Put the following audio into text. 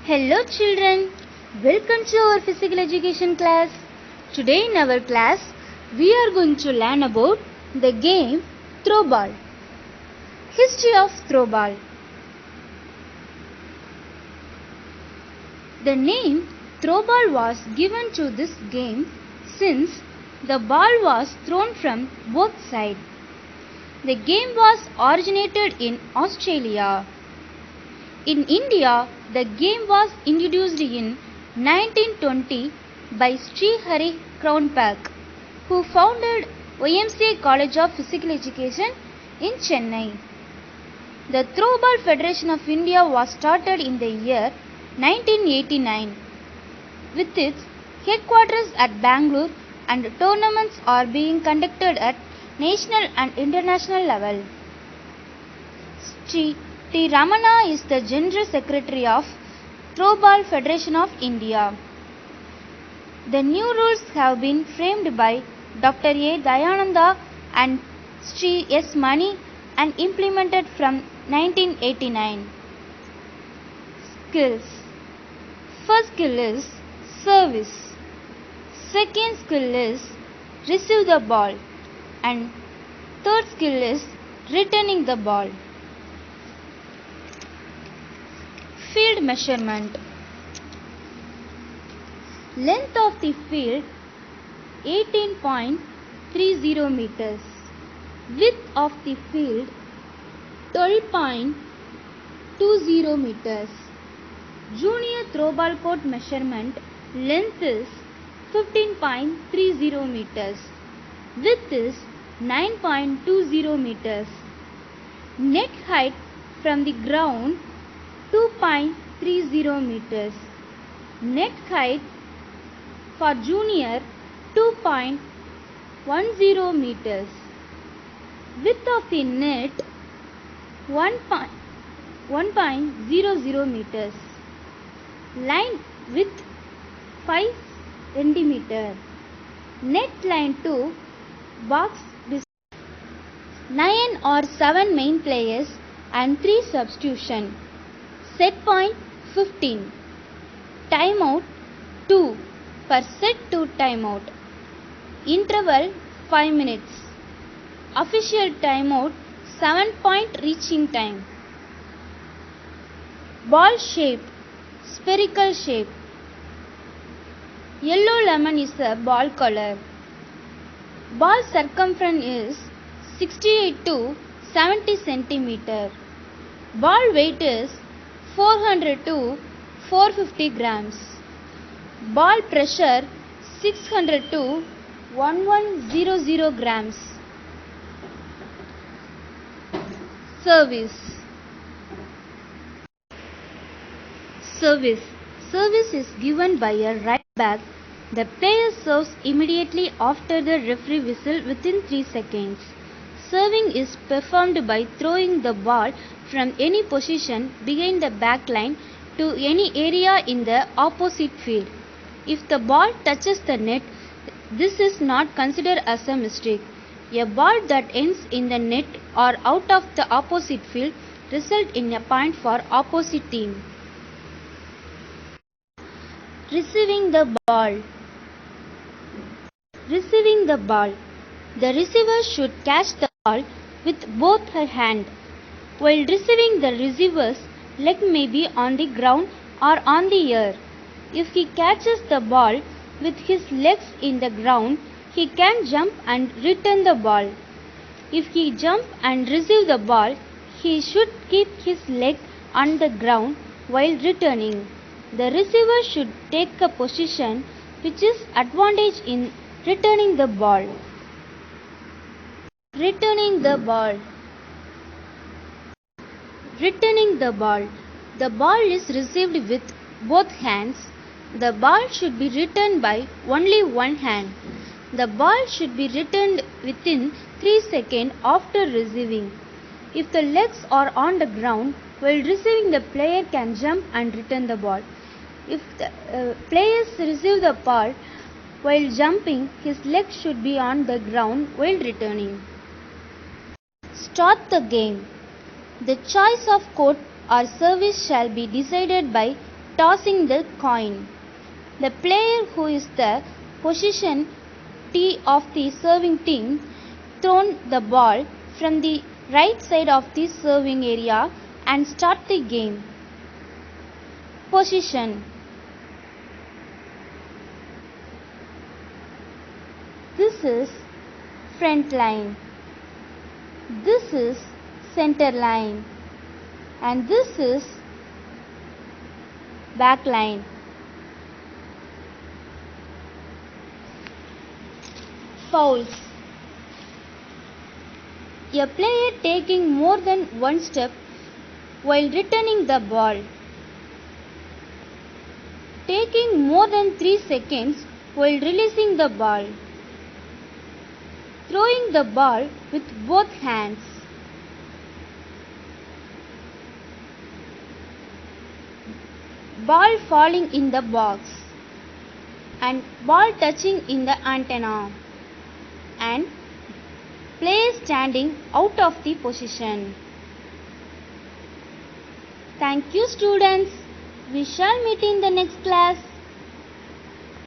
Hello children, welcome to our physical education class. Today in our class, we are going to learn about the game Throwball. History of Throwball. The name Throwball was given to this game since the ball was thrown from both sides. The game was originated in Australia. In India, the game was introduced in 1920 by Sri Hari Crownpack, who founded YMCA College of Physical Education in Chennai. The Throwball Federation of India was started in the year 1989 with its headquarters at Bangalore, and tournaments are being conducted at national and international level. Sri T. Ramana is the General Secretary of Throwball Federation of India. The new rules have been framed by Dr. A. Dayananda and Sri S. Mani and implemented from 1989. Skills. First skill is service. Second skill is receive the ball. And third skill is returning the ball. Field measurement. Length of the field 18.30 meters. Width of the field 12.20 meters. Junior throwball court measurement length is 15.30 meters. Width is 9.20 meters. Net height from the ground 2.30 meters. Net height for junior 2.10 meters. Width of the net 1.00 meters. Line width 5 cm. Net line to box 9 or 7 main players and 3 substitution. Set point 15. Timeout 2 per set to timeout. Interval 5 minutes. Official timeout 7 point reaching time. Ball shape spherical shape. Yellow lemon is a ball color. Ball circumference is 68 to 70 cm. Ball weight is 400 to 450 grams. Ball pressure 600 to 1100 grams. Service. Service is given by a right back. The player serves immediately after the referee whistle within 3 seconds. Serving is performed by throwing the ball from any position behind the back line to any area in the opposite field. If the ball touches the net, this is not considered as a mistake. A ball that ends in the net or out of the opposite field results in a point for opposite team. Receiving the ball. Receiving the ball. The receiver should catch the ball with both her hands. While receiving, the receiver's leg may be on the ground or on the air. If he catches the ball with his legs in the ground, he can jump and return the ball. If he jumps and receives the ball, he should keep his leg on the ground while returning. The receiver should take a position which is advantage in returning the ball. Returning the ball. Returning the ball. The ball is received with both hands. The ball should be returned by only one hand. The ball should be returned within 3 seconds after receiving. If the legs are on the ground while receiving, the player can jump and return the ball. If the players receive the ball while jumping, his legs should be on the ground while returning. Start the game. The choice of court or service shall be decided by tossing the coin. The player who is the position T of the serving team thrown the ball from the right side of the serving area and start the game. Position. This is front line. This is center line. And this is back line. Fouls. A player taking more than one step while returning the ball. Taking more than 3 seconds while releasing the ball. Throwing the ball with both hands. Ball falling in the box. And ball touching in the antenna. And player standing out of the position. Thank you, students. We shall meet in the next class.